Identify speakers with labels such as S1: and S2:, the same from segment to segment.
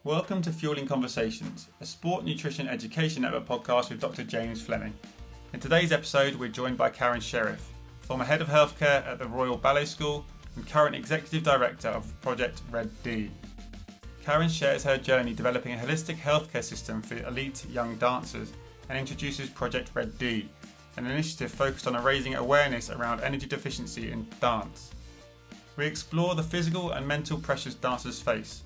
S1: Welcome to Fueling Conversations, a sport nutrition education network podcast with Dr. James Fleming. In today's episode, we're joined by Karen Sheriff, former head of healthcare at the Royal Ballet School and current executive director of Project Red D. Karen shares her journey developing a holistic healthcare system for elite young dancers and introduces Project Red D, an initiative focused on raising awareness around energy deficiency in dance. We explore the physical and mental pressures dancers face,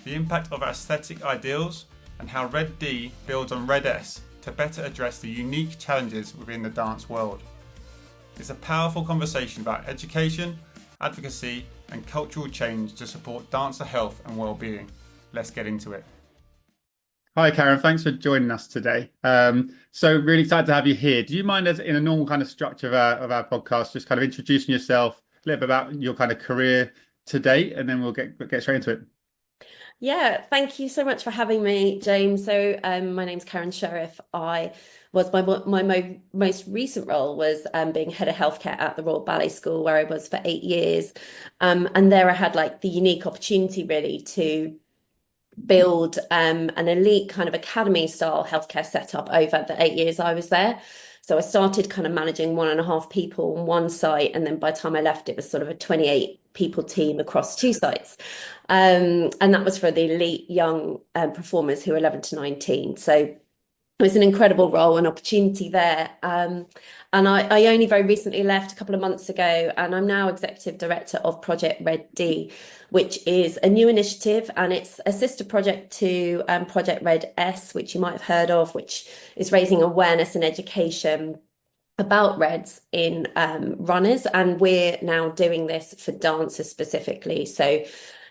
S1: the impact of aesthetic ideals, and how Red D builds on Red S to better address the unique challenges within the dance world. It's a powerful conversation about education, advocacy, and cultural change to support dancer health and well-being. Let's get into it. Hi, Karen. Thanks for joining us today. So really excited to have you here. Do you mind, as in a normal kind of structure of our podcast, just kind of introducing yourself, a little bit about your kind of career to date, and then we'll get straight into it.
S2: Yeah, thank you so much for having me, James. So my name's Karen Sheriff. My most recent role was being head of healthcare at the Royal Ballet School, where I was for 8 years. And there I had like the unique opportunity really to build an elite kind of academy style healthcare setup over the 8 years I was there. So I started kind of managing 1.5 people on one site, and then by the time I left, it was sort of a 28 people team across 2 sites. And that was for the elite young performers who are 11 to 19. So it was an incredible role and opportunity there. And I only very recently left a couple of months ago, and I'm now executive director of Project Red D, which is a new initiative, and it's a sister project to Project Red S, which you might have heard of, which is raising awareness and education about Reds in runners. And we're now doing this for dancers specifically. So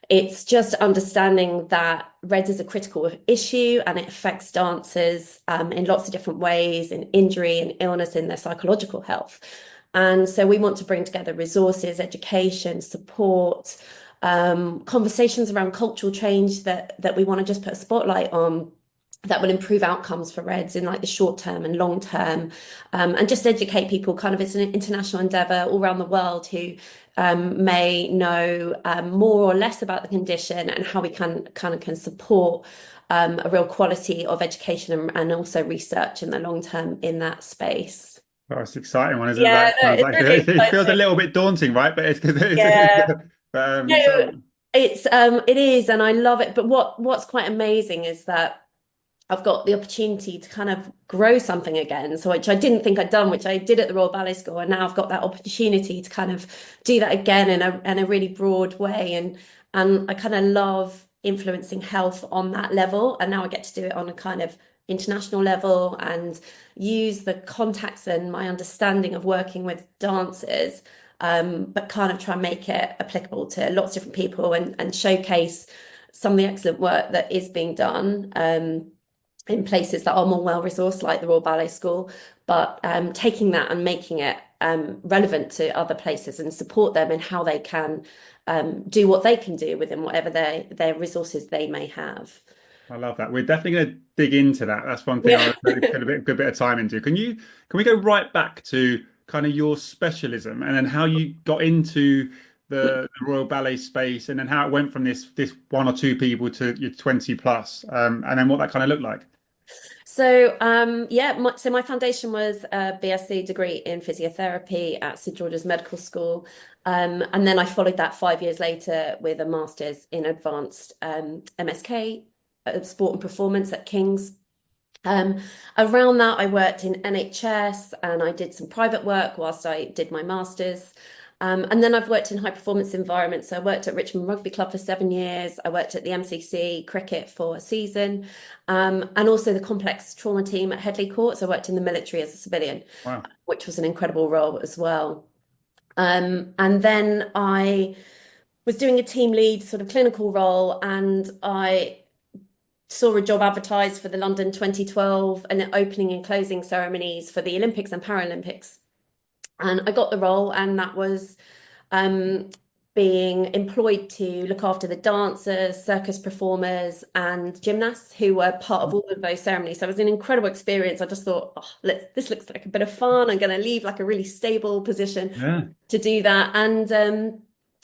S2: it's just understanding that Reds is a critical issue and it affects dancers in lots of different ways, in injury and illness, in their psychological health. And so we want to bring together resources, education, support, conversations around cultural change that we want to just put a spotlight on that will improve outcomes for Reds in like the short term and long term, and just educate people. Kind of, it's an international endeavour all around the world who may know more or less about the condition, and how we can support a real quality of education and also research in the long term in that space.
S1: Oh, it's an exciting one, isn't it?
S2: Yeah, no, it's really
S1: it feels a little bit daunting, right? But
S2: it is, and I love it. But what's quite amazing is that I've got the opportunity to kind of grow something again, so which I didn't think I'd done, which I did at the Royal Ballet School, and now I've got that opportunity to kind of do that again in a really broad way, and I kind of love influencing health on that level, and now I get to do it on a kind of international level and use the contacts and my understanding of working with dancers, but kind of try and make it applicable to lots of different people, and showcase some of the excellent work that is being done in places that are more well-resourced, like the Royal Ballet School, but taking that and making it relevant to other places and support them in how they can do what they can do within whatever their resources they may have.
S1: I love that. We're definitely going to dig into that. That's one thing I want to put a good bit of time into. Can we go right back to kind of your specialism, and then how you got into the Royal Ballet space, and then how it went from this 1 or 2 people to your 20 plus, and then what that kind of looked like?
S2: So my foundation was a BSc degree in physiotherapy at St George's Medical School, and then I followed that 5 years later with a master's in advanced MSK sport and performance at King's. Around that, I worked in NHS, and I did some private work whilst I did my master's. And then I've worked in high performance environments. So I worked at Richmond Rugby Club for 7 years. I worked at the MCC cricket for a season, and also the complex trauma team at Headley Court. So I worked in the military as a civilian,
S1: Wow,
S2: which was an incredible role as well. And then I was doing a team lead sort of clinical role, and I saw a job advertised for the London 2012 and the opening and closing ceremonies for the Olympics and Paralympics. And I got the role, and that was being employed to look after the dancers, circus performers, and gymnasts who were part of all of those ceremonies. So it was an incredible experience. I just thought, this looks like a bit of fun. I'm going to leave like a really stable position to do that. And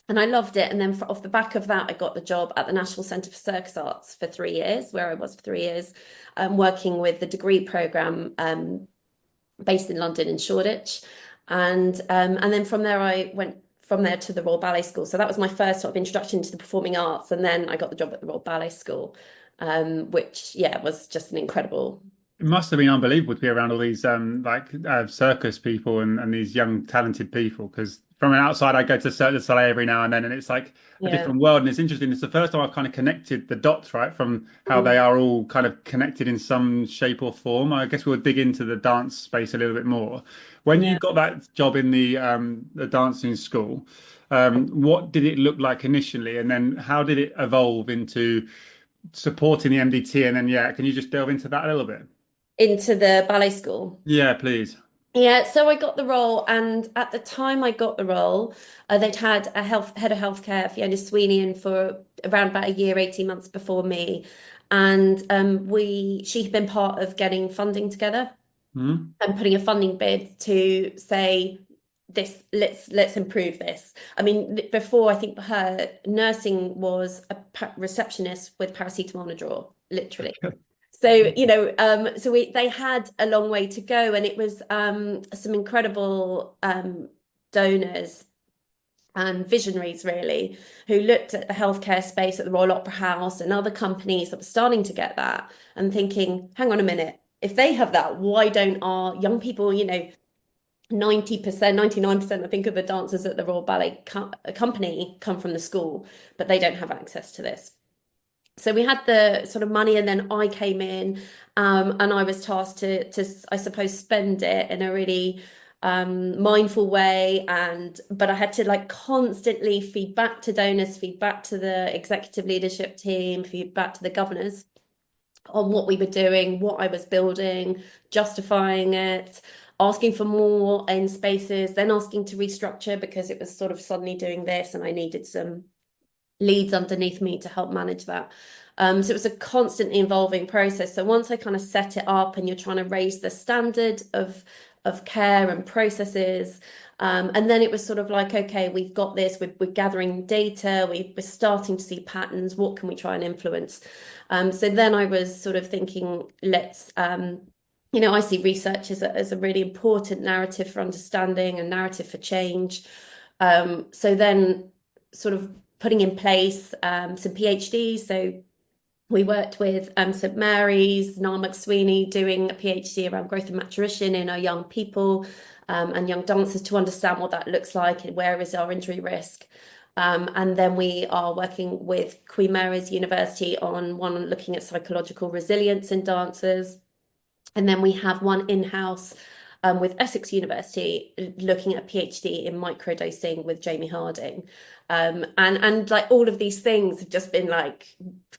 S2: And I loved it. And then off the back of that, I got the job at the National Centre for Circus Arts for 3 years, where I was for 3 years, working with the degree programme based in London in Shoreditch. And then from there, I went from there to the Royal Ballet School. So that was my first sort of introduction to the performing arts. And then I got the job at the Royal Ballet School, which, yeah, was just an incredible.
S1: It must have been unbelievable to be around all these circus people and these young talented people. Because from an outside, I go to Cirque du Soleil every now and then, and it's like a
S2: Yeah.
S1: different world. And it's interesting. It's the first time I've kind of connected the dots, right, from how they are all kind of connected in some shape or form. I guess we'll dig into the dance space a little bit more. When you
S2: Yeah.
S1: got that job in the dancing school, what did it look like initially, and then how did it evolve into supporting the MDT? And then, yeah, can you just delve into that a little bit?
S2: Into the ballet school.
S1: Yeah, please.
S2: Yeah, so I got the role, and at the time I got the role, they'd had a head of healthcare, Fiona Sweeney, in for around about a year, 18 months before me, and she had been part of getting funding together
S1: Hmm.
S2: and putting a funding bid to say this, let's improve this. I mean, before I think her nursing was a receptionist with paracetamol in a drawer, literally. So, they had a long way to go, and it was some incredible donors and visionaries, really, who looked at the healthcare space at the Royal Opera House and other companies that were starting to get that and thinking, hang on a minute, if they have that, why don't our young people, 90%, 99%, I think, of the dancers at the Royal Ballet Company come from the school, but they don't have access to this. So we had the sort of money, and then I came in, and I was tasked to I suppose spend it in a really mindful way, but I had to like constantly feed back to donors, feed back to the executive leadership team, feed back to the governors on what we were doing, what I was building, justifying it, asking for more in spaces, then asking to restructure because it was sort of suddenly doing this, and I needed some leads underneath me to help manage that. So it was a constantly evolving process. So once I kind of set it up, and you're trying to raise the standard of care and processes, and then it was sort of like, okay, we've got this, we're gathering data, we're starting to see patterns, what can we try and influence? So then I was sort of thinking, I see research as a really important narrative for understanding and narrative for change. So then sort of putting in place some PhDs. So we worked with St Mary's, Niall McSweeney, doing a PhD around growth and maturation in our young people and young dancers to understand what that looks like and where is our injury risk. And then we are working with Queen Mary's University on one looking at psychological resilience in dancers. And then we have one in-house with Essex University looking at a PhD in microdosing with Jamie Harding. And like all of these things have just been like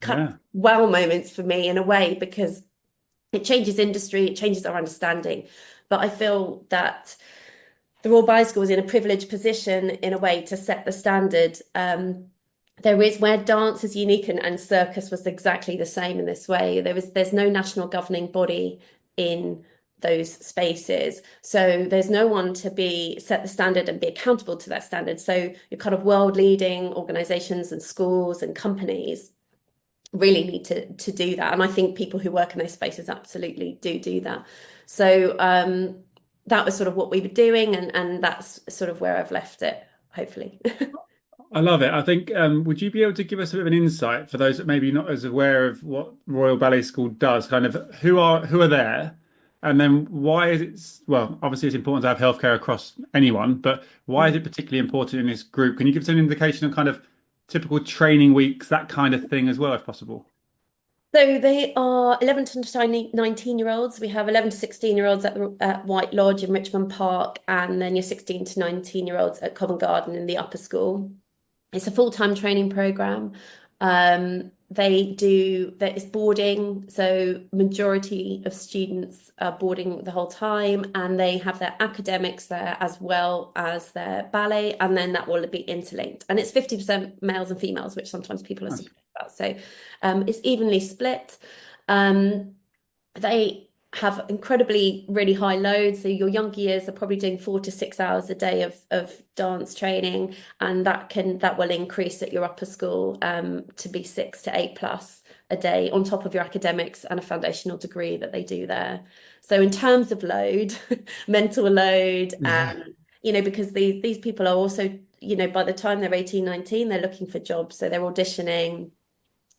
S1: Yeah.
S2: wow moments for me in a way, because it changes industry, it changes our understanding. But I feel that the Royal Ballet School is in a privileged position in a way to set the standard. There is where dance is unique, and circus was exactly the same in this way. There's no national governing body in those spaces. So there's no one to be set the standard and be accountable to that standard. So your kind of world leading organizations and schools and companies really need to do that. And I think people who work in those spaces absolutely do that. So that was sort of what we were doing, and that's sort of where I've left it, hopefully.
S1: I love it. I think, would you be able to give us a bit of an insight for those that maybe not as aware of what Royal Ballet School does, kind of who are there, and then why is it, well, obviously it's important to have healthcare across anyone, but why is it particularly important in this group? Can you give us an indication of kind of typical training weeks, that kind of thing as well, if possible?
S2: So they are 11 to 19-year-olds. We have 11 to 16-year-olds at White Lodge in Richmond Park, and then your 16 to 19-year-olds at Covent Garden in the upper school. It's a full-time training program. They do that is boarding, so majority of students are boarding the whole time, and they have their academics there as well as their ballet, and then that will be interlinked. And it's 50% males and females, which sometimes people are
S1: Nice.
S2: surprised about. So it's evenly split. They have incredibly really high loads. So your younger years are probably doing 4 to 6 hours a day of dance training, and that will increase at your upper school to be 6 to 8 plus a day on top of your academics and a foundational degree that they do there. So in terms of load, mental load,
S1: Yeah.
S2: because these people are also, by the time they're 18, 19, they're looking for jobs. So they're auditioning,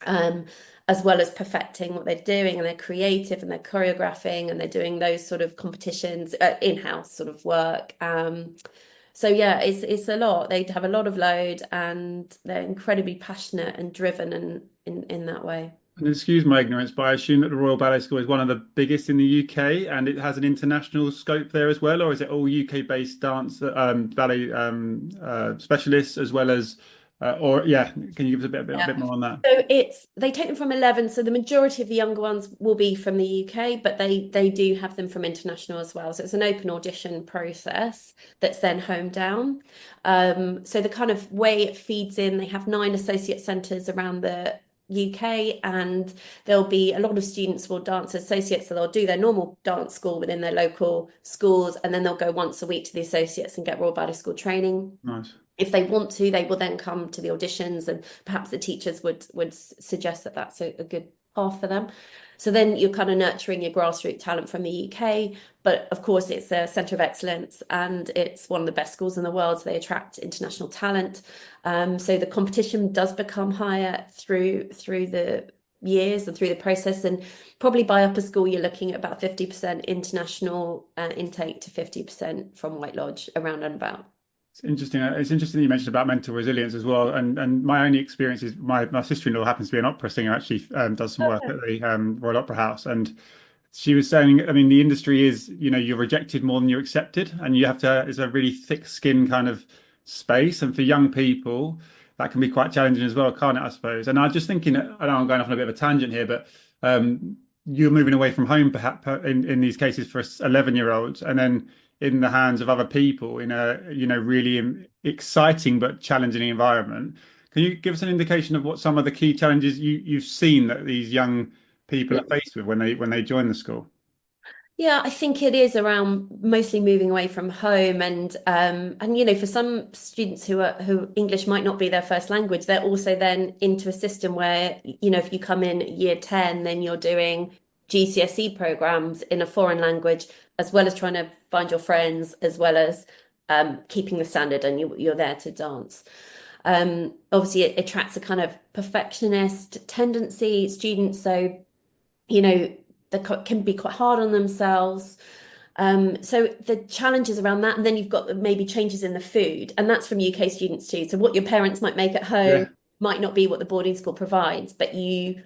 S2: um, as well as perfecting what they're doing, and they're creative and they're choreographing and they're doing those sort of competitions, in-house sort of work. So yeah, it's a lot. They have a lot of load and they're incredibly passionate and driven and in that way.
S1: And excuse my ignorance, but I assume that the Royal Ballet School is one of the biggest in the UK and it has an international scope there as well, or is it all UK-based dance ballet specialists as well as, or yeah, can you give us a bit more on that?
S2: So they take them from 11. So the majority of the younger ones will be from the UK, but they do have them from international as well. So it's an open audition process that's then honed down. So the kind of way it feeds in, they have 9 associate centres around the UK, and there'll be a lot of students will dance associates, so they'll do their normal dance school within their local schools, and then they'll go once a week to the associates and get Royal Ballet School training.
S1: Nice.
S2: If they want to, they will then come to the auditions, and perhaps the teachers would suggest that that's a good path for them. So then you're kind of nurturing your grassroots talent from the UK, but of course it's a centre of excellence and it's one of the best schools in the world, so they attract international talent. So the competition does become higher through the years and through the process, and probably by upper school you're looking at about 50% international intake to 50% from White Lodge, around and about.
S1: It's interesting. It's interesting that you mentioned about mental resilience as well. And my only experience is my sister-in-law happens to be an opera singer, actually does some work at the Royal Opera House. And she was saying, I mean, the industry is, you're rejected more than you're accepted. And you have to, it's a really thick skin kind of space. And for young people, that can be quite challenging as well, can't it, I suppose? And I'm just thinking, I know I'm going off on a bit of a tangent here, but you're moving away from home, perhaps in these cases for 11-year-olds, and then in the hands of other people in a really exciting but challenging environment. Can you give us an indication of what some of the key challenges you've seen that these young people are faced with when they join the school?
S2: Yeah, I think it is around mostly moving away from home, and for some students who English might not be their first language, they're also then into a system where, if you come in year 10, then you're doing GCSE programs in a foreign language, as well as trying to find your friends, as well as keeping the standard, and you're there to dance. Obviously, it attracts a kind of perfectionist tendency students, so they can be quite hard on themselves. So the challenges around that, and then you've got maybe changes in the food, and that's from UK students too. So what your parents might make at home
S1: Yeah.
S2: might not be what the boarding school provides, but you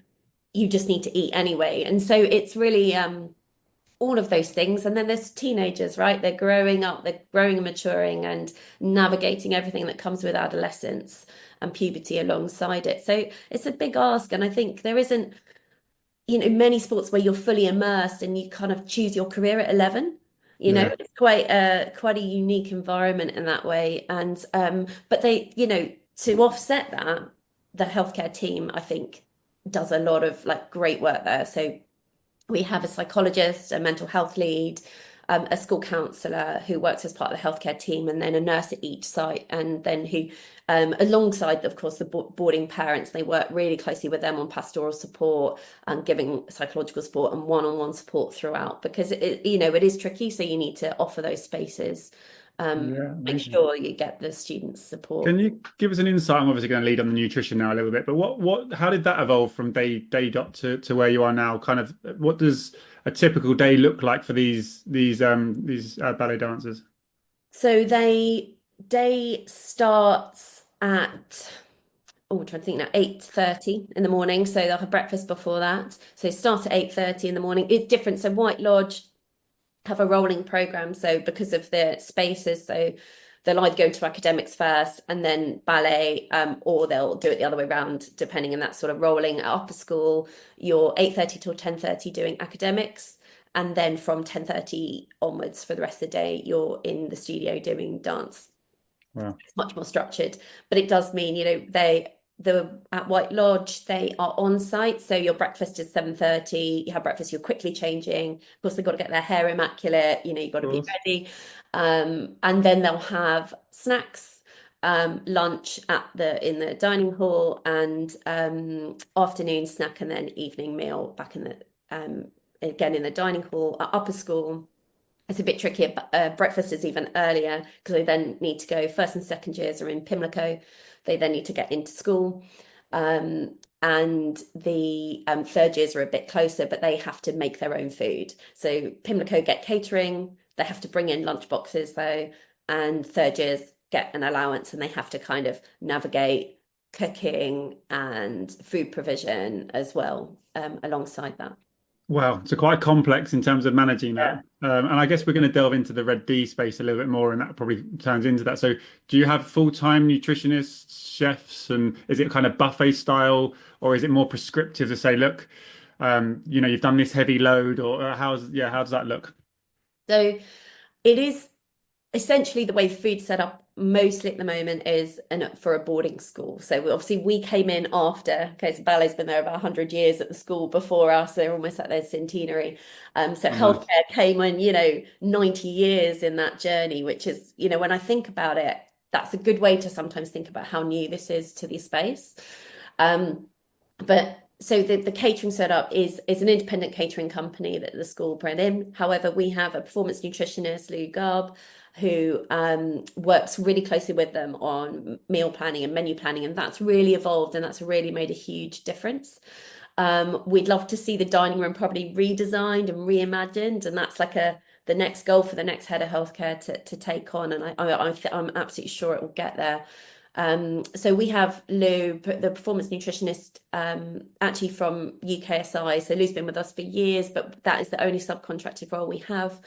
S2: just need to eat anyway. And so it's really all of those things. And then there's teenagers, right? They're growing up, they're growing and maturing and navigating everything that comes with adolescence and puberty alongside it. So it's a big ask, and I think there isn't many sports where you're fully immersed and you kind of choose your career at 11.
S1: Yeah.
S2: It's quite a unique environment in that way. And but they, to offset that, the healthcare team, I think, does a lot of like great work there. So we have a psychologist, a mental health lead, a school counsellor who works as part of the healthcare team, and then a nurse at each site, and then who, alongside, of course, the boarding parents, they work really closely with them on pastoral support and giving psychological support and one-on-one support throughout, because it is tricky, so you need to offer those spaces,
S1: Yeah,
S2: make
S1: amazing.
S2: sure you get the students support.
S1: Can you give us an insight? I'm obviously going to lead on the nutrition now a little bit, but how did that evolve from day dot to where you are now? Kind of, what does a typical day look like for these ballet dancers?
S2: So day starts at, I'm trying to think now, 8:30 in the morning. So they'll have breakfast before that. So start at 8:30 in the morning. It's different. So White Lodge have a rolling program. So because of the spaces, so they'll either go into academics first and then ballet, or they'll do it the other way around, depending on that sort of rolling. At upper school, you're 8:30 till 10:30 doing academics. And then from 10:30 onwards for the rest of the day, you're in the studio doing dance.
S1: Wow.
S2: It's much more structured, but it does mean, at White Lodge, they are on site. So your breakfast is 7:30. You have breakfast, you're quickly changing. Of course, they've got to get their hair immaculate, you've got to be
S1: Course.
S2: ready. And then they'll have snacks, lunch in the dining hall, and afternoon snack, and then evening meal back in the again in the dining hall at upper school. It's a bit trickier, but breakfast is even earlier because they then need to go. First and second years are in Pimlico. They then need to get into school. And the third years are a bit closer, but they have to make their own food. So Pimlico get catering. They have to bring in lunch boxes though. And third years get an allowance and they have to kind of navigate cooking and food provision as well, alongside that.
S1: Wow, so quite complex in terms of managing that.
S2: Yeah.
S1: And I guess we're going to delve into the Red D space a little bit more, and that probably turns into that. So, do you have full-time nutritionists, chefs, and is it kind of buffet style, or is it more prescriptive to say, look, you've done this heavy load, or how does that look?
S2: So it is essentially the way food's set up mostly at the moment is for a boarding school. So obviously we came in after, okay, so ballet's been there about 100 years at the school before us. They're almost at their centenary. So
S1: Oh, nice.
S2: healthcare came in, 90 years in that journey, which is, when I think about it, that's a good way to sometimes think about how new this is to the space. But so the catering setup is an independent catering company that the school brought in. However, we have a performance nutritionist, Lou Garb, who works really closely with them on meal planning and menu planning, and that's really evolved and that's really made a huge difference. We'd love to see the dining room probably redesigned and reimagined, and that's like the next goal for the next head of healthcare to take on, and I'm absolutely sure it will get there. So we have Lou, the performance nutritionist, actually from UKSI. So Lou's been with us for years, but that is the only subcontracted role we have.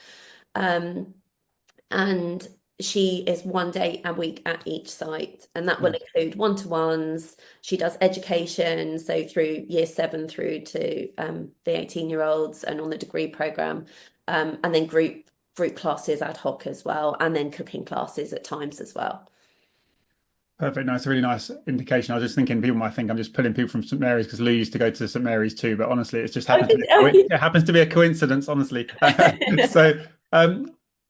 S2: And she is 1 day a week at each site, and that will include one-to-ones. She does education, so through year 7 through to the 18-year-olds and on the degree program, and then group classes ad hoc as well, and then cooking classes at times as well.
S1: Perfect. No, it's a really nice indication. I was just thinking people might think I'm just pulling people from St Mary's because Lou used to go to St Mary's too, but honestly, it just
S2: Oh,
S1: happens to be it happens to be a coincidence, honestly. So,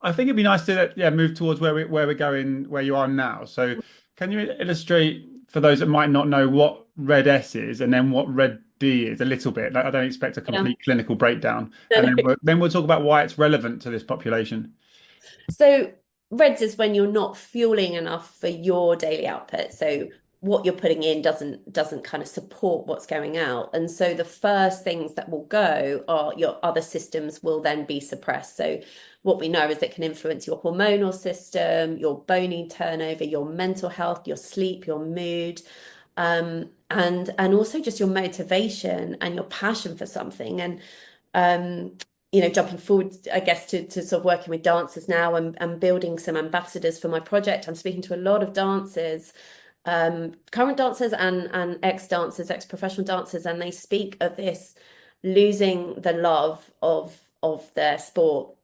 S1: I think it'd be nice to move towards where we're going, where you are now. So, can you illustrate for those that might not know what Red S is and then what Red D is a little bit? Like, I don't expect a
S2: Yeah.
S1: complete clinical breakdown, and then we'll talk about why it's relevant to this population.
S2: So reds is when you're not fueling enough for your daily output. So what you're putting in doesn't kind of support what's going out. And so the first things that will go are your other systems will then be suppressed. So what we know is it can influence your hormonal system, your bony turnover, your mental health, your sleep, your mood, and also just your motivation and your passion for something. And jumping forward, I guess, to sort of working with dancers now and building some ambassadors for my project. I'm speaking to a lot of dancers, current dancers and ex-dancers, ex-professional dancers, and they speak of this losing the love of their sport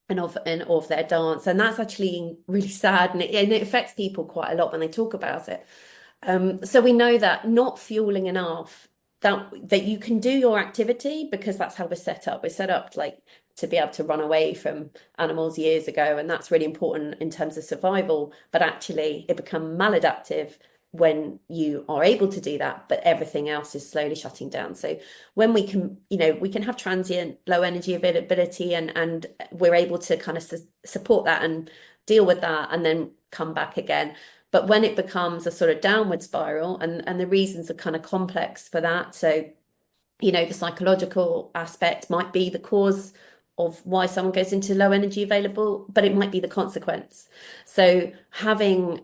S2: and of their dance. And that's actually really sad, and it affects people quite a lot when they talk about it. So we know that not fueling enough, that you can do your activity because that's how we're set up. We're set up like to be able to run away from animals years ago, and that's really important in terms of survival. But actually, it becomes maladaptive when you are able to do that, but everything else is slowly shutting down. So when we can have transient low energy availability, and we're able to kind of support that and deal with that and then come back again. But when it becomes a sort of downward spiral, and the reasons are kind of complex for that. So, the psychological aspect might be the cause of why someone goes into low energy available, but it might be the consequence. So having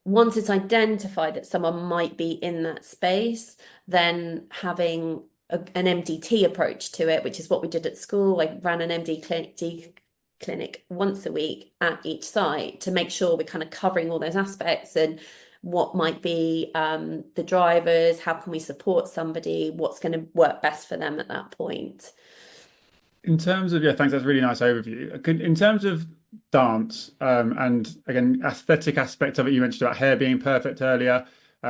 S2: once it's identified that someone might be in that space, then having an MDT approach to it, which is what we did at school. I ran an clinic once a week at each site to make sure we're kind of covering all those aspects and what might be the drivers, how can we support somebody, what's going to work best for them at that point.
S1: In terms of, thanks, that's a really nice overview. In terms of dance, and again, aesthetic aspect of it, you mentioned about hair being perfect earlier.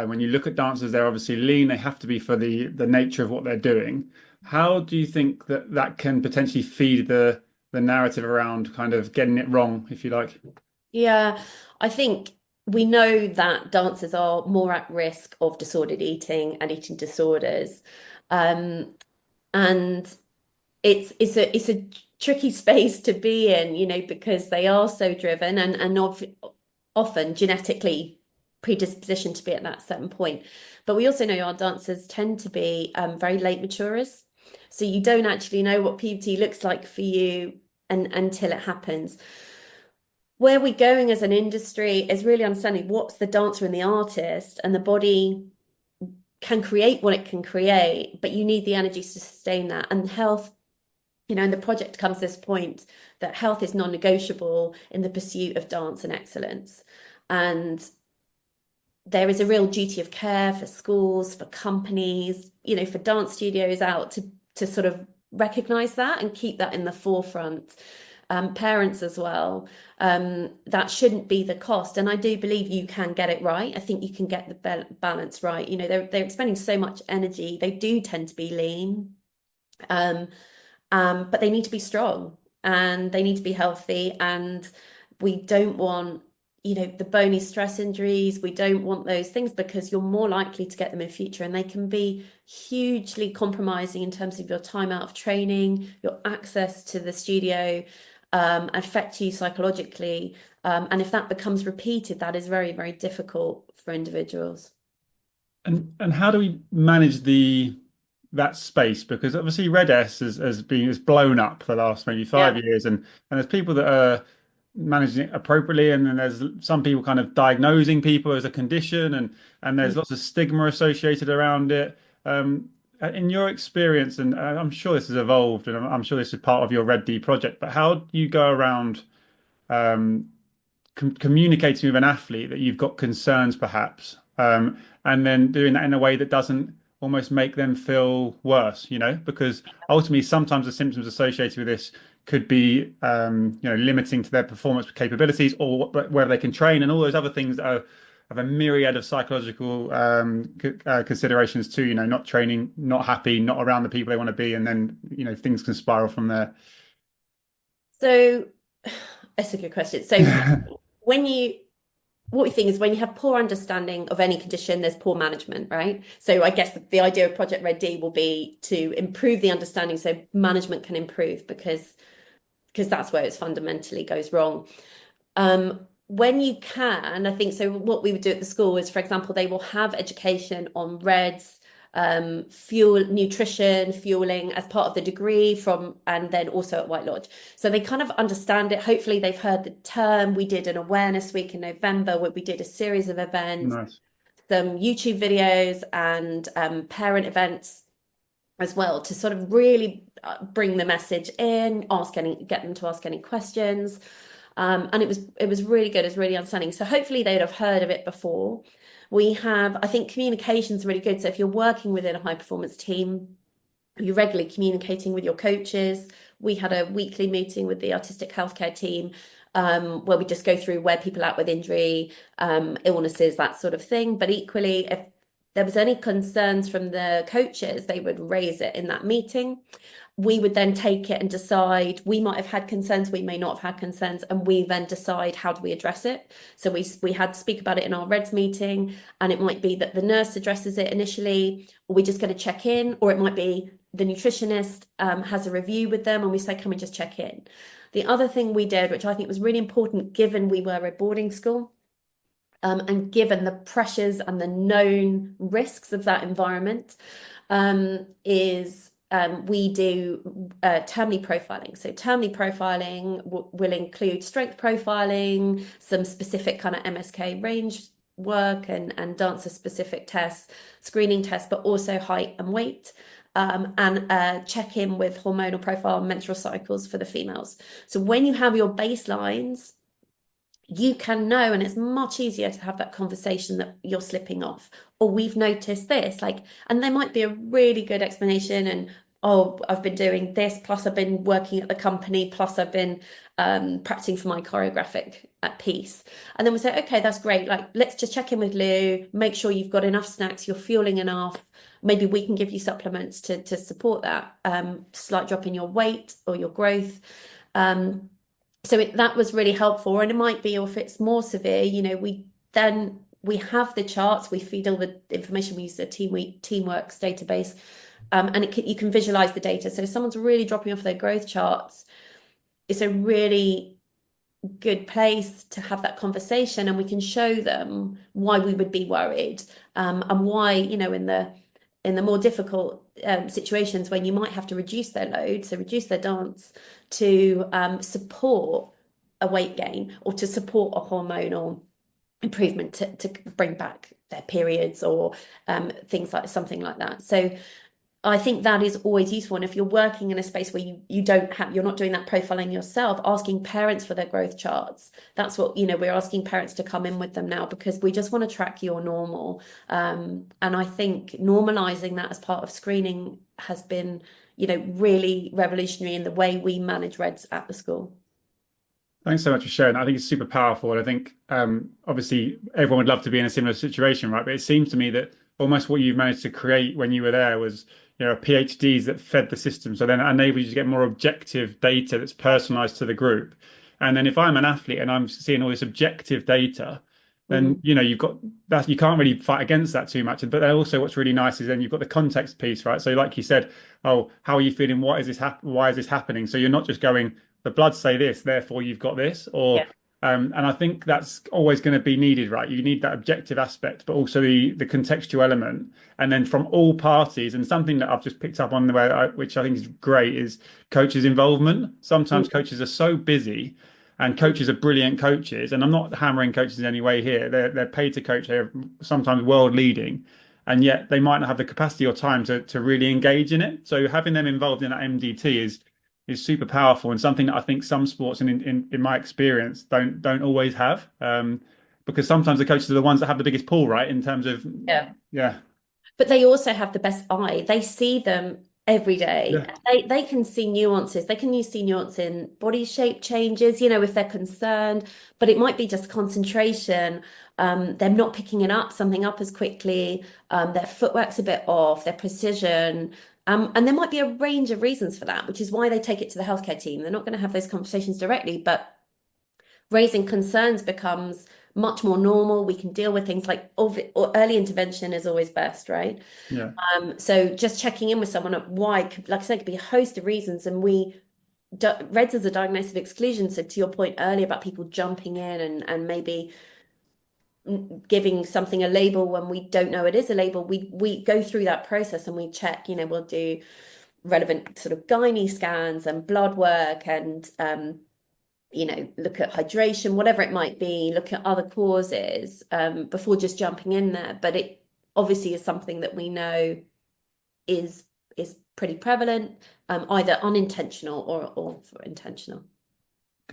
S1: When you look at dancers, they're obviously lean. They have to be for the nature of what they're doing. How do you think that that can potentially feed the narrative around kind of getting it wrong, if you like?
S2: Yeah, I think we know that dancers are more at risk of disordered eating and eating disorders. Um, and it's a tricky space to be in, because they are so driven and often genetically predispositioned to be at that certain point. But we also know our dancers tend to be very late maturers. So you don't actually know what puberty looks like for you until it happens. Where we're going as an industry is really understanding what's the dancer and the artist, and the body can create what it can create, but you need the energy to sustain that. And health, and the project comes to this point that health is non-negotiable in the pursuit of dance and excellence. And there is a real duty of care for schools, for companies, for dance studios out to sort of recognize that and keep that in the forefront. Parents as well. That shouldn't be the cost. And I do believe you can get it right. I think you can get the balance right. They're expending so much energy. They do tend to be lean. But they need to be strong and they need to be healthy. And we don't want, the bony stress injuries. We don't want those things because you're more likely to get them in future, and they can be hugely compromising in terms of your time out of training, your access to the studio, affect you psychologically. And if that becomes repeated, that is very, very difficult for individuals.
S1: And how do we manage the that space? Because obviously Red S has blown up for the last maybe five
S2: Yeah.
S1: years, and there's people that are managing it appropriately, and then there's some people kind of diagnosing people as a condition, and there's lots of stigma associated around it. In your experience, and I'm sure this has evolved, and I'm sure this is part of your Red D project, but how do you go around um, communicating with an athlete that you've got concerns perhaps, and then doing that in a way that doesn't almost make them feel worse, because ultimately sometimes the symptoms associated with this could be, limiting to their performance capabilities or whether they can train and all those other things that are have a myriad of psychological considerations too, not training, not happy, not around the people they want to be, and then, things can spiral from there.
S2: So that's a good question. So when you what we think is when you have poor understanding of any condition, there's poor management, right? So I guess the idea of Project Red D will be to improve the understanding so management can improve because that's where it fundamentally goes wrong. When you can, I think so. What we would do at the school is, for example, they will have education on REDS, fuel, nutrition, fueling as part of the degree and then also at White Lodge. So they kind of understand it. Hopefully they've heard the term. We did an awareness week in November where we did a series of events,
S1: Nice.
S2: some YouTube videos and parent events as well to sort of really bring the message in, get them to ask any questions. And it was really good. It was really understanding. So hopefully they'd have heard of it before. I think communication is really good. So if you're working within a high performance team, you're regularly communicating with your coaches. We had a weekly meeting with the artistic healthcare team, where we just go through where people are at with injury, illnesses, that sort of thing. But equally, if there was any concerns from the coaches, they would raise it in that meeting. We would then take it and decide. We might have had concerns, we may not have had concerns, and we then decide how do we address it. So we had to speak about it in our REDS meeting, and it might be that the nurse addresses it initially, or we just get to check in, or it might be the nutritionist has a review with them and we say, can we just check in? The other thing we did, which I think was really important given we were a boarding school, and given the pressures and the known risks of that environment, is we do termly profiling. So termly profiling will include strength profiling, some specific kind of MSK range work and dancer specific tests, screening tests, but also height and weight. And check in with hormonal profile and menstrual cycles for the females. So when you have your baselines, you can know, and it's much easier to have that conversation that you're slipping off, or we've noticed this, and there might be a really good explanation and oh, I've been doing this, plus I've been working at the company, plus I've been practicing for my choreographic piece. And then we say, okay, that's great. Like, let's just check in with Lou, make sure you've got enough snacks, you're fueling enough. Maybe we can give you supplements to support that slight drop in your weight or your growth. So that was really helpful. And it might be, or if it's more severe, we have the charts, we feed all the information, we use the Teamworks database, and you can visualize the data. So if someone's really dropping off their growth charts, it's a really good place to have that conversation, and we can show them why we would be worried, and why, in the more difficult situations when you might have to reduce their load, so reduce their dance to support a weight gain or to support a hormonal improvement to bring back their periods or things like something like that. So I think that is always useful. And if you're working in a space where you're not doing that profiling yourself, asking parents for their growth charts. That's what, we're asking parents to come in with them now, because we just want to track your normal. And I think normalizing that as part of screening has been, really revolutionary in the way we manage REDs at the school.
S1: Thanks so much for sharing. I think it's super powerful. And I think obviously everyone would love to be in a similar situation, right? But it seems to me that almost what you've managed to create when you were there was, PhDs that fed the system. So then it enables you to get more objective data that's personalized to the group. And then if I'm an athlete and I'm seeing all this objective data, then you've got that, you can't really fight against that too much. But then also what's really nice is then you've got the context piece, right? So like you said, oh, how are you feeling? Why is this happening? So you're not just going, the bloods say this, therefore you've got this, or
S2: Yeah.
S1: and I think that's always going to be needed, right? You need that objective aspect, but also the contextual element, and then from all parties. And something that I've just picked up on the way, which I think is great, is coaches' involvement. Sometimes coaches are so busy, and coaches are brilliant coaches. And I'm not hammering coaches in any way here. They're paid to coach. They're sometimes world leading, and yet they might not have the capacity or time to really engage in it. So having them involved in that MDT is super powerful, and something that I think some sports, and in my experience, don't always have, because sometimes the coaches are the ones that have the biggest pull, right? In terms of yeah.
S2: But they also have the best eye. They see them every day.
S1: Yeah.
S2: They can see nuances. They can see nuance in body shape changes, if they're concerned, but it might be just concentration. They're not picking something up as quickly. Their footwork's a bit off, their precision. And there might be a range of reasons for that, which is why they take it to the healthcare team. They're not going to have those conversations directly, but raising concerns becomes much more normal. We can deal with things like early intervention is always best, right?
S1: Yeah.
S2: So just checking in with someone at why, like I said, could be a host of reasons. And REDS is a diagnosis of exclusion. So to your point earlier about people jumping in and maybe giving something a label when we don't know it is a label, we go through that process and we check, we'll do relevant sort of gynae scans and blood work and look at hydration, whatever it might be, look at other causes before just jumping in there. But it obviously is something that we know is pretty prevalent, either unintentional or intentional.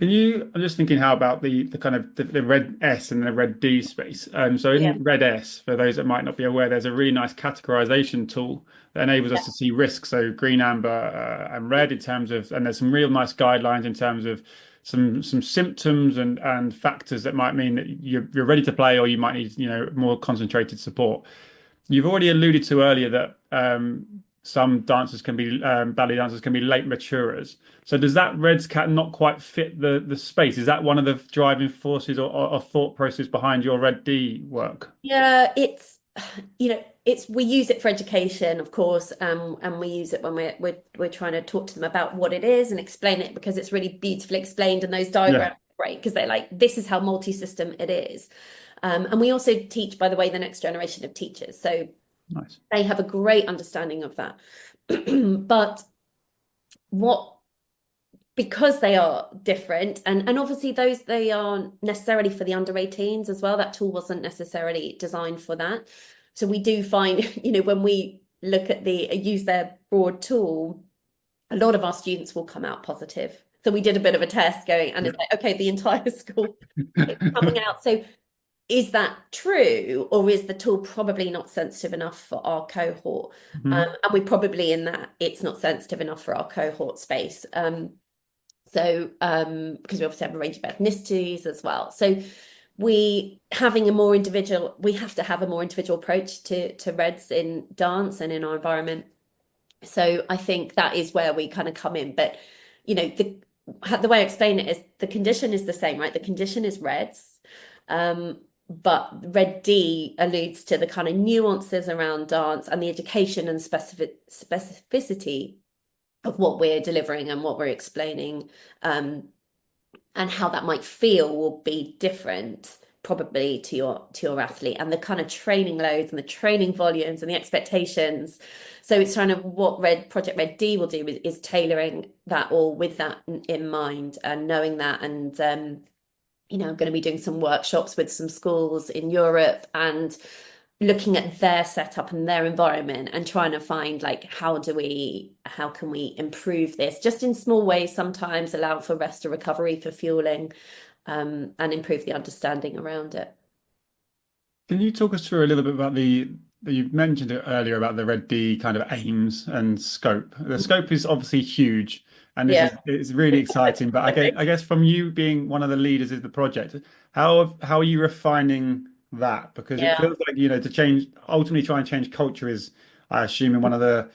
S1: I'm just thinking, how about the kind of the red S and the red D space? So in red S, for those that might not be aware, there's a really nice categorization tool that enables us to see risk. So green, amber, and red in terms of, and there's some real nice guidelines in terms of some symptoms and factors that might mean that you're ready to play, or you might need more concentrated support. You've already alluded to earlier that some dancers can be ballet dancers can be late maturers. So does that REDS cat not quite fit the space? Is that one of the driving forces or thought process behind your Red D work?
S2: Yeah, we use it for education, of course, and we use it when we're trying to talk to them about what it is and explain it, because it's really beautifully explained, and those diagrams are great because they're like, this is how multi-system it is. And we also teach, by the way, the next generation of teachers. So
S1: nice.
S2: They have a great understanding of that. But because they are different, and obviously they aren't necessarily for the under 18s as well. That tool wasn't necessarily designed for that. So we do find, when we look at use their broad tool, a lot of our students will come out positive. So we did a bit of a test going, and it's like, okay, the entire school is coming out. So is that true, or is the tool probably not sensitive enough for our cohort?
S1: Mhm.
S2: And we're probably in that it's not sensitive enough for our cohort space. Because we obviously have a range of ethnicities as well. So we have to have a more individual approach to reds in dance and in our environment. So I think that is where we kind of come in. But the way I explain it is the condition is the same, right? The condition is reds. But red D alludes to the kind of nuances around dance and the education and specificity of what we're delivering and what we're explaining, and how that might feel will be different probably to your athlete, and the kind of training loads and the training volumes and the expectations. So it's kind of what Project Red D will do is tailoring that all with that in mind and knowing that. And I'm going to be doing some workshops with some schools in Europe and looking at their setup and their environment and trying to find like how can we improve this just in small ways, sometimes allow for rest or recovery for fueling, and improve the understanding around it.
S1: Can you talk us through a little bit about you mentioned it earlier about the Red D kind of aims and scope. The scope is obviously huge, and this is
S2: Yeah.
S1: it's really exciting. But I guess from you being one of the leaders of the project, how are you refining that? Because it
S2: Yeah.
S1: feels like, to change, ultimately try and change culture is, I assume, one of the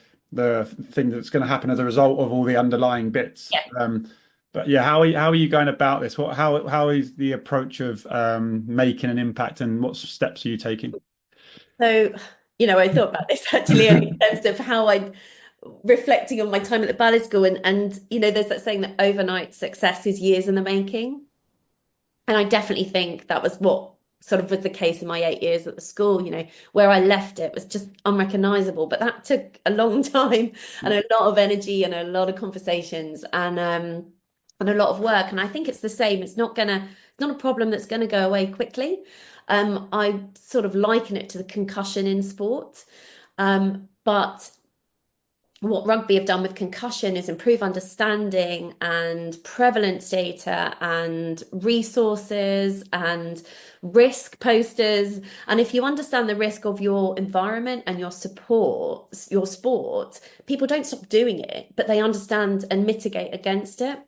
S1: things that's going to happen as a result of all the underlying bits.
S2: Yeah.
S1: But yeah, how are you going about this? How is the approach of making an impact, and what steps are you taking?
S2: So, I thought about this actually in terms of how I reflecting on my time at the ballet school, and there's that saying that overnight success is years in the making. And I definitely think that was what sort of was the case in my 8 years at the school. Where I left it was just unrecognizable, but that took a long time and a lot of energy and a lot of conversations, and a lot of work. And I think it's the same. It's not a problem that's gonna go away quickly. I sort of liken it to the concussion in sport. But what rugby have done with concussion is improve understanding and prevalence data and resources and risk posters. And if you understand the risk of your environment and your sport, people don't stop doing it, but they understand and mitigate against it.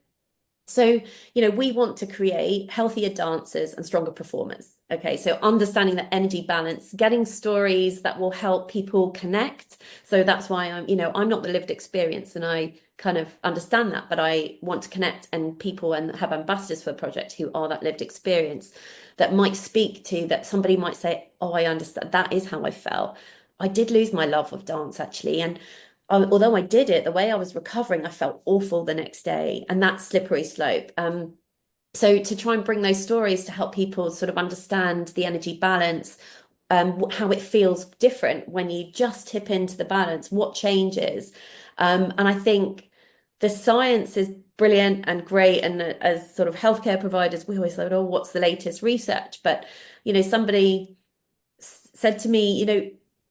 S2: So, we want to create healthier dancers and stronger performers. Okay, so understanding that energy balance, getting stories that will help people connect. So that's why I'm not the lived experience, and I kind of understand that, but I want to connect and people and have ambassadors for the project who are that lived experience that might speak to that. Somebody might say, "Oh, I understand. That is how I felt. I did lose my love of dance actually." And although I did it, the way I was recovering, I felt awful the next day, and that slippery slope. So to try and bring those stories to help people sort of understand the energy balance, how it feels different when you just tip into the balance, what changes. And I think the science is brilliant and great. And as sort of healthcare providers, we always say, "Oh, what's the latest research?" But, somebody said to me,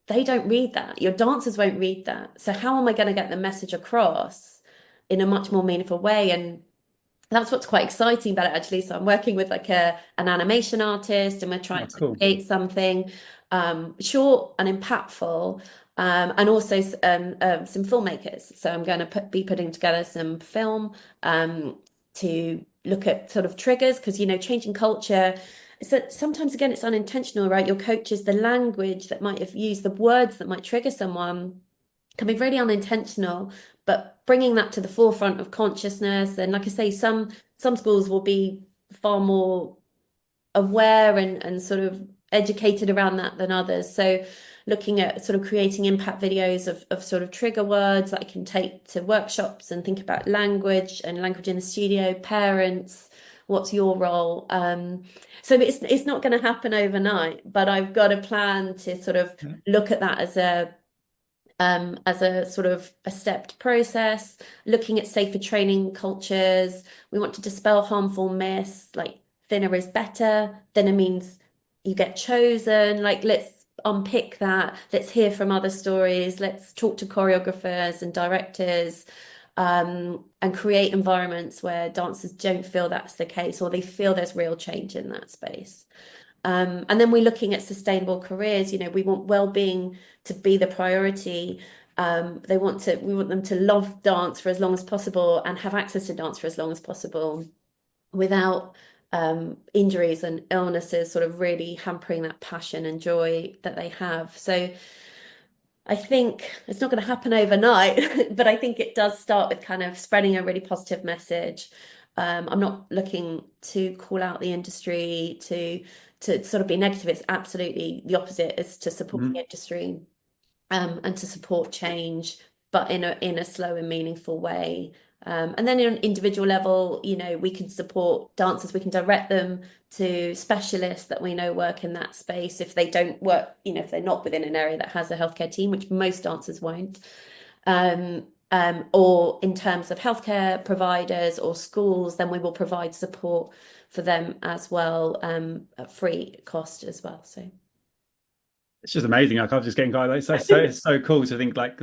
S2: they don't read that. Your dancers won't read that. So how am I going to get the message across in a much more meaningful way? And that's what's quite exciting about it, actually. So I'm working with like an animation artist, and we're
S1: Oh,
S2: trying to
S1: cool.
S2: create something short and impactful, and also some filmmakers. So I'm going to be putting together some film, to look at sort of triggers, because changing culture. So sometimes again it's unintentional, right? Your coaches, the language that might have used, the words that might trigger someone can be really unintentional, but bringing that to the forefront of consciousness. And like I say, some schools will be far more aware and sort of educated around that than others. So looking at sort of creating impact videos of sort of trigger words that I can take to workshops and think about language and language in the studio, parents, what's your role? So it's not going to happen overnight, but I've got a plan to sort of
S1: Yeah.
S2: look at that as a sort of a stepped process, looking at safer training cultures. We want to dispel harmful myths, like thinner is better. Thinner means you get chosen. Like, let's unpick that. Let's hear from other stories. Let's talk to choreographers and directors, and create environments where dancers don't feel that's the case, or they feel there's real change in that space. And then we're looking at sustainable careers. We want well-being to be the priority. We want them to love dance for as long as possible and have access to dance for as long as possible without injuries and illnesses sort of really hampering that passion and joy that they have. So I think it's not going to happen overnight, but I think it does start with kind of spreading a really positive message. I'm not looking to call out the industry to sort of be negative. It's absolutely the opposite, is to support the industry and to support change, but in a slow and meaningful way. And then on an individual level, we can support dancers, we can direct them to specialists that we know work in that space if they don't work, if they're not within an area that has a healthcare team, which most dancers won't. Or in terms of healthcare providers or schools, then we will provide support for them as well, at free cost as well. So
S1: It's just amazing. Like, I'm just getting kind of like, it's so cool to think like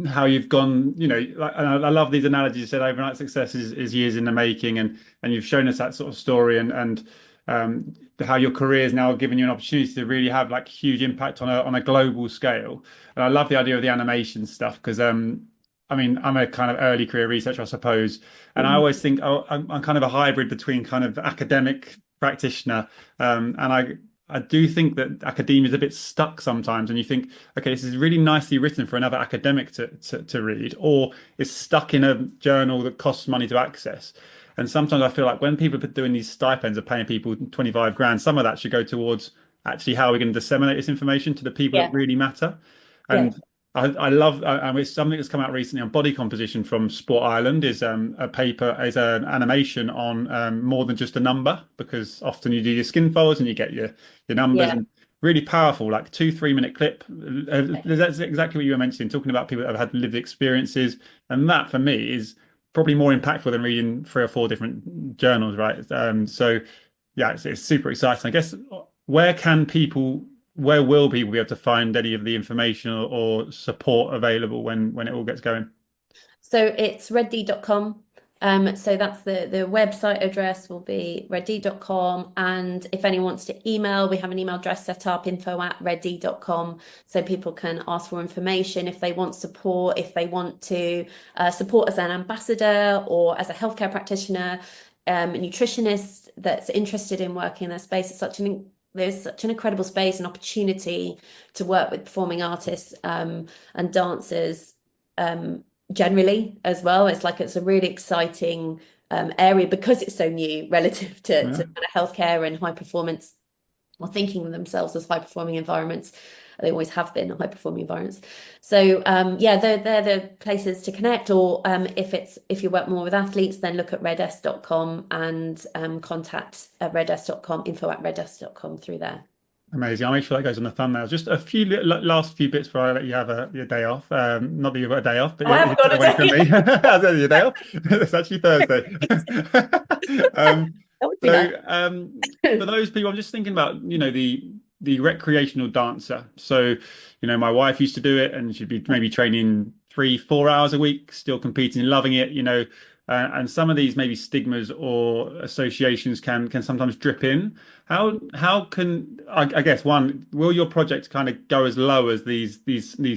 S1: how you've gone, like, and I love these analogies. You said overnight success is years in the making, and you've shown us that sort of story, and how your career has now given you an opportunity to really have like huge impact on a global scale. And I love the idea of the animation stuff because I mean, I'm a kind of early career researcher, I suppose, and I always think, oh, I'm kind of a hybrid between kind of academic practitioner, and I do think that academia is a bit stuck sometimes, and you think, okay, this is really nicely written for another academic to read, or it's stuck in a journal that costs money to access. And sometimes I feel like when people are doing these stipends of paying people 25 grand, some of that should go towards actually how we're going to disseminate this information to the people that
S2: yeah,
S1: really matter.
S2: yeah,
S1: And I love, and it's something that's come out recently on body composition from Sport Ireland is a paper, is an animation on more than just a number, because often you do your skin folds and you get your numbers,
S2: yeah.
S1: and really powerful, like 2-3 minute clip. That's exactly what you were mentioning, talking about people that have had lived experiences. And that for me is probably more impactful than reading 3 or 4 different journals, right? So yeah, it's super exciting. I guess where can people where will people be able to find any of the information or support available when it all gets going?
S2: So it's redD.com. So that's the website address will be redD.com. And if anyone wants to email, we have an email address set up, info@redD.com. So people can ask for information if they want support, if they want to support as an ambassador or as a healthcare practitioner, a nutritionist that's interested in working in their space. There's such an incredible space and opportunity to work with performing artists and dancers generally as well. It's a really exciting area because it's so new relative to
S1: Yeah,
S2: kind of healthcare and high performance, or thinking of themselves as high performing environments. They always have been high performing environments. So yeah, they're the places to connect. Or if you work more with athletes, then look at redes.com and contact redes.com, info@redes.com through there.
S1: amazing. I'll make sure that goes on the thumbnail. Just a few last few bits before I let you have your day off. Not that you've got a day off, but
S2: Oh, I
S1: you're
S2: haven't got a
S1: away from
S2: day.
S1: me. How's your day off? It's actually Thursday. Um,
S2: That would be nice.
S1: so for those people, I'm just thinking about, the recreational dancer. So, my wife used to do it, and she'd be maybe training 3-4 hours a week, still competing, loving it, and some of these maybe stigmas or associations can sometimes drip in. How can I guess one, will your project kind of go as low as these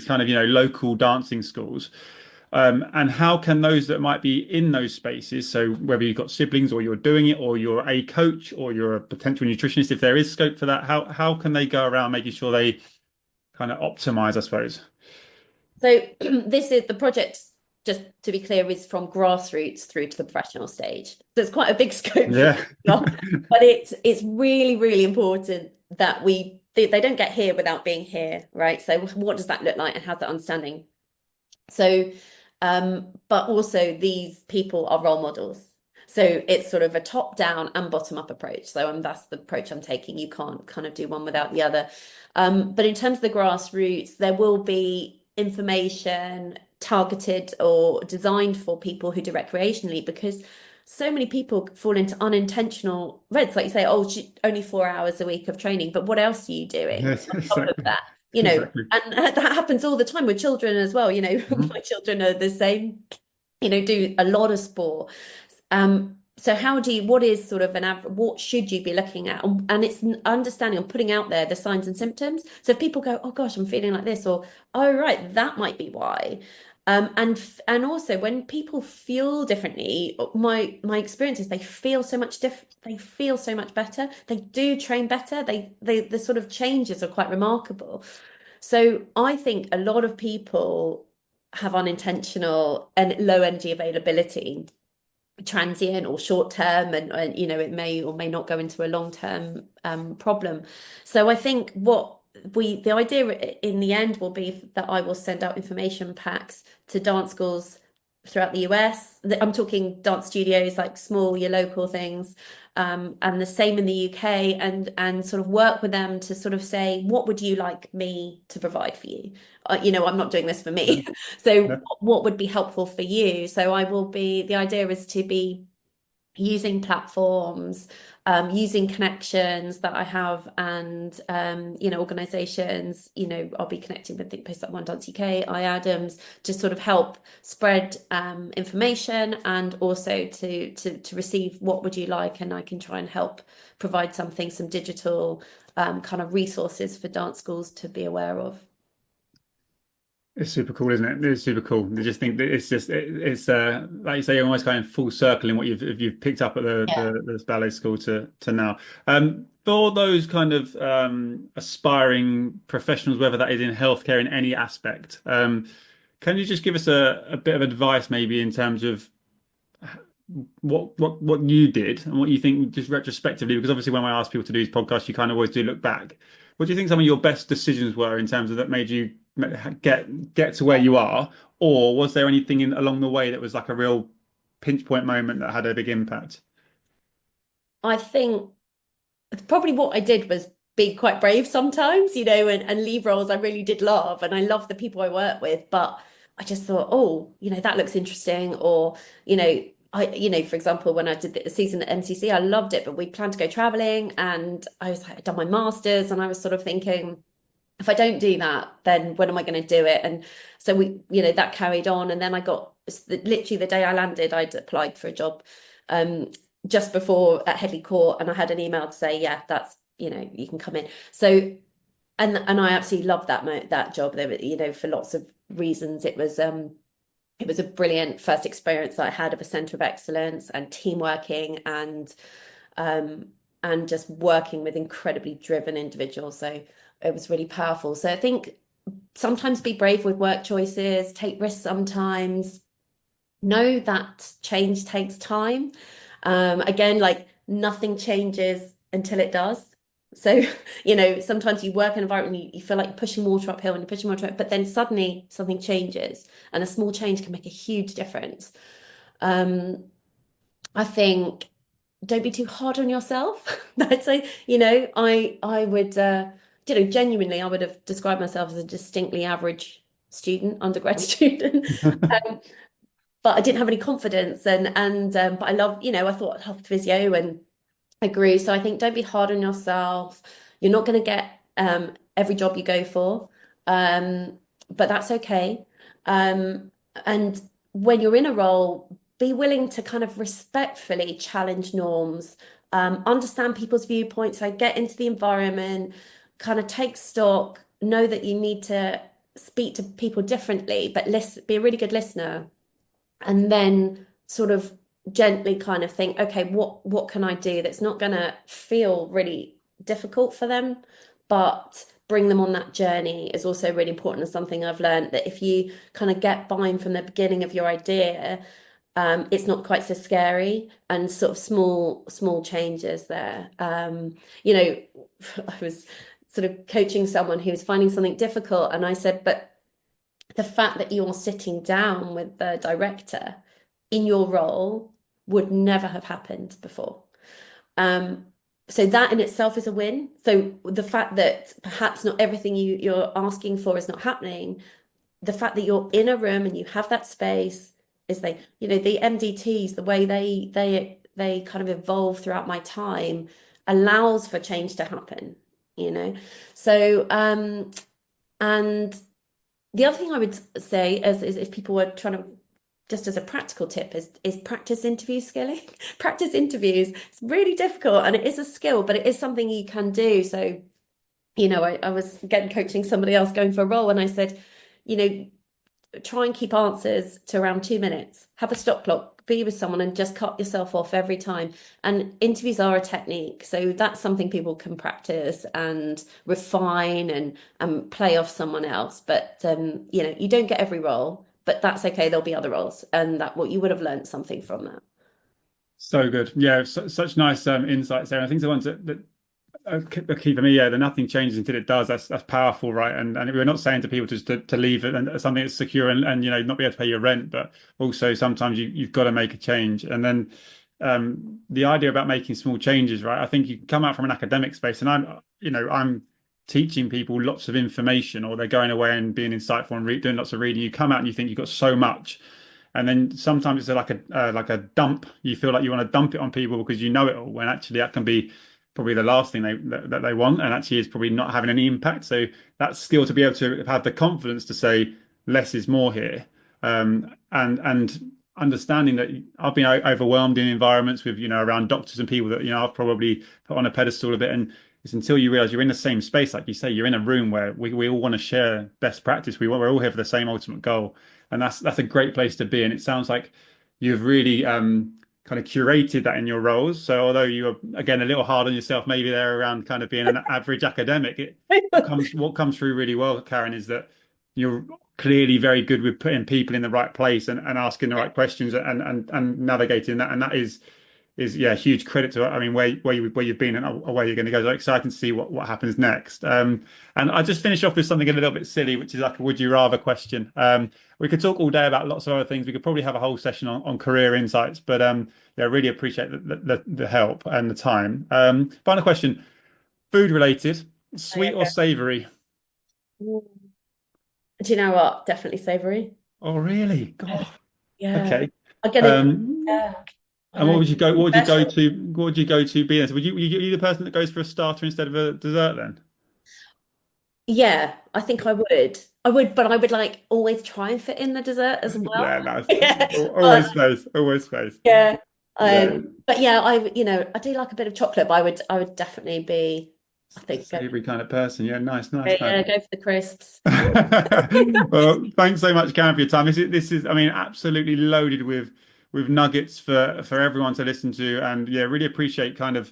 S1: kind of local dancing schools? And how can those that might be in those spaces, so whether you've got siblings or you're doing it or you're a coach or you're a potential nutritionist, if there is scope for that, how can they go around making sure they kind of optimize, I suppose?
S2: So this is the project, just to be clear, is from grassroots through to the professional stage. So it's quite a big scope for
S1: Yeah.
S2: but it's really, really important that they don't get here without being here, right? So what does that look like and how's that understanding? So but also these people are role models. So it's sort of a top down and bottom up approach. So that's the approach I'm taking. You can't kind of do one without the other. But in terms of the grassroots, there will be information targeted or designed for people who do recreationally, because so many people fall into unintentional reds, like you say, oh, only 4 hours a week of training, but what else are you doing
S1: Yes,
S2: on top of
S1: exactly.
S2: that?
S1: Exactly.
S2: And that happens all the time with children as well.
S1: Mhm.
S2: My children are the same, do a lot of sport. So what is sort of what should you be looking at? And it's understanding and putting out there the signs and symptoms. So if people go, oh gosh, I'm feeling like this, or oh right, that might be why. And also when people feel differently, my experience is they feel so much better. They do train better. They the sort of changes are quite remarkable. So I think a lot of people have unintentional and low energy availability, transient or short term, and it may or may not go into a long term problem. So I think the idea in the end will be that I will send out information packs to dance schools throughout the US. I'm talking dance studios, like small, your local things, and the same in the UK, and sort of work with them to sort of say, what would you like me to provide for you? I'm not doing this for
S1: Yeah.
S2: me. So
S1: Yeah.
S2: what would be helpful for you? So the idea is to be using platforms, using connections that I have, and organizations. I'll be connecting with places like One Dance UK, Adams, to sort of help spread information, and also to receive what would you like, and I can try and help provide some digital kind of resources for dance schools to be aware of.
S1: It's super cool, isn't it? It's super cool. I just think that it's like you say, you're almost kind of full circle in what you've picked up at
S2: Yeah.
S1: the ballet school to now. For those kind of aspiring professionals, whether that is in healthcare in any aspect, can you just give us a bit of advice, maybe in terms of what you did and what you think just retrospectively? Because obviously, when I ask people to do these podcasts, you kind of always do look back. What do you think some of your best decisions were in terms of that made you get to where you are, or was there anything along the way that was like a real pinch point moment that had a big impact?
S2: I think probably what I did was be quite brave sometimes, and leave roles I really did love, and I love the people I work with, but I just thought, oh, that looks interesting, or for example, when I did the season at MCC, I loved it, but we planned to go traveling, and I'd done my master's, and I was sort of thinking, if I don't do that, then when am I going to do it? And so that carried on, and then I got literally the day I landed, I'd applied for a job. Um, just before at Headley Court, and I had an email to say, yeah, that's, you can come in. So, and I absolutely loved that job. There were, for lots of reasons, it was a brilliant first experience that I had of a centre of excellence and team working, um and just working with incredibly driven individuals. So it was really powerful. So I think sometimes be brave with work choices, take risks sometimes, know that change takes time. Again, like nothing changes until it does. So, sometimes you work in an environment, you feel like you're pushing water uphill and you're pushing water up, but then suddenly something changes, and a small change can make a huge difference. Um, I think don't be too hard on yourself. I'd say, I would, genuinely, I would have described myself as a distinctly average student, undergrad student. Um, but I didn't have any confidence, but I love, I thought I loved physio, and I grew. So I think don't be hard on yourself. You're not going to get every job you go for, um, but that's okay. And when you're in a role, be willing to kind of respectfully challenge norms, understand people's viewpoints. So get into the environment, kind of take stock, know that you need to speak to people differently, but listen, be a really good listener, and then sort of gently kind of think, okay, what can I do that's not going to feel really difficult for them, but bring them on that journey is also really important. And something I've learned, that if you kind of get buy-in from the beginning of your idea, it's not quite so scary, and sort of small changes there. I was sort of coaching someone who was finding something difficult, and I said, but the fact that you're sitting down with the director in your role would never have happened before. Um, so that in itself is a win. So the fact that perhaps not everything you're asking for is not happening, the fact that you're in a room and you have that space, is the MDTs, the way they kind of evolve throughout my time, allows for change to happen, you know. So and the other thing I would say is if people were trying to just as a practical tip is practice interview skilling. Practice interviews. It's really difficult and it is a skill, but it is something you can do. So, I was getting coaching somebody else going for a role and I said, you know, try and keep answers to around 2 minutes. Have a stop clock, be with someone and just cut yourself off every time. And interviews are a technique. So that's something people can practice and refine and play off someone else. But you don't get every role, but that's okay. There'll be other roles. And that what you would have learned something from that.
S1: So good. Yeah, such nice insights there. I think the ones that key for me, yeah, the nothing changes until it does. That's powerful, right? And we're not saying to people just to leave it and something that's secure and not be able to pay your rent, but also sometimes you've got to make a change. And then the idea about making small changes, right? I think you come out from an academic space, and I'm teaching people lots of information, or they're going away and being insightful and doing lots of reading. You come out and you think you've got so much. And then sometimes it's like a dump. You feel like you want to dump it on people because you know it all, when actually that can be probably the last thing that they want, and actually is probably not having any impact. So that skill to be able to have the confidence to say less is more here, and understanding that I've been overwhelmed in environments with around doctors and people that I've probably put on a pedestal a bit, and it's until you realize you're in the same space, like you say, you're in a room where we all want to share best practice. We're all here for the same ultimate goal, and that's a great place to be. And it sounds like you've really kind of curated that in your roles. So although you are again a little hard on yourself, maybe there around kind of being an average academic, what comes through really well, Karen, is that you're clearly very good with putting people in the right place and asking the right questions and navigating that. And that is yeah, huge credit to, I mean, where you've been and where you're going to go. So excited to see what happens next. And I just finish off with something a little bit silly, which is like a would you rather question. We could talk all day about lots of other things. We could probably have a whole session on career insights, but yeah, I really appreciate the help and the time. Final question, food related, sweet or savory?
S2: Do you know what? Definitely savory.
S1: Oh, really? God.
S2: Yeah.
S1: Okay.
S2: I get it.
S1: Um,
S2: Yeah. I
S1: and
S2: know. Special.
S1: what would you go to be? Would you the person that goes for a starter instead of a dessert then?
S2: Yeah, I think I would. I would, but I would like always try and fit in the dessert as well.
S1: Yeah, nice.
S2: Yeah.
S1: Always
S2: But
S1: space, always space.
S2: yeah.
S1: Yeah,
S2: But yeah, I do like a bit of chocolate, but I would definitely be, I think go,
S1: savory kind of person. Yeah, nice, nice, nice.
S2: yeah, go for the crisps.
S1: Well, thanks so much, Karen, for your time. I mean, absolutely loaded with nuggets for everyone to listen to, and yeah, really appreciate kind of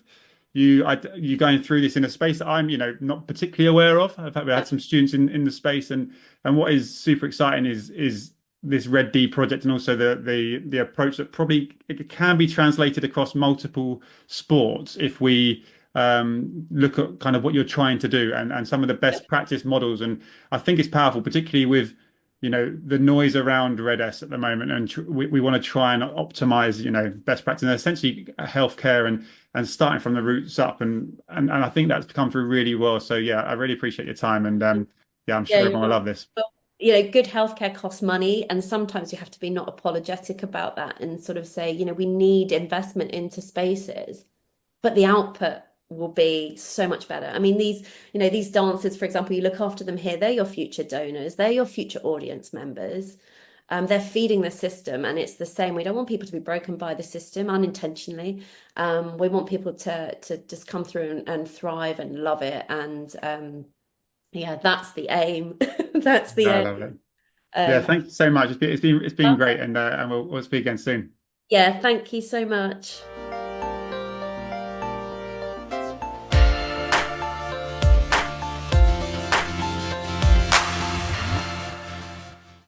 S1: you going through this in a space that I'm, not particularly aware of. In fact, we had some students in the space, and what is super exciting is this Red D project, and also the approach that probably it can be translated across multiple sports if we look at kind of what you're trying to do and some of the best practice models. And I think it's powerful, particularly with the noise around Red S at the moment, and we want to try and optimize best practice and essentially healthcare and starting from the roots up, and I think that's come through really well. So yeah, I really appreciate your time, and yeah, I'm
S2: Yeah,
S1: sure everyone will love this.
S2: well, good healthcare costs money, and sometimes you have to be not apologetic about that and sort of say, we need investment into spaces, but the output will be so much better. I mean, these dancers, for example, you look after them here, they're your future donors, they're your future audience members. They're feeding the system, and it's the same. We don't want people to be broken by the system unintentionally. We want people to just come through and thrive and love it. And yeah, that's the aim. That's the
S1: No,
S2: aim.
S1: lovely. Yeah,
S2: Um,
S1: thank you so much. It's been great, and we'll speak again soon.
S2: yeah, thank you so much.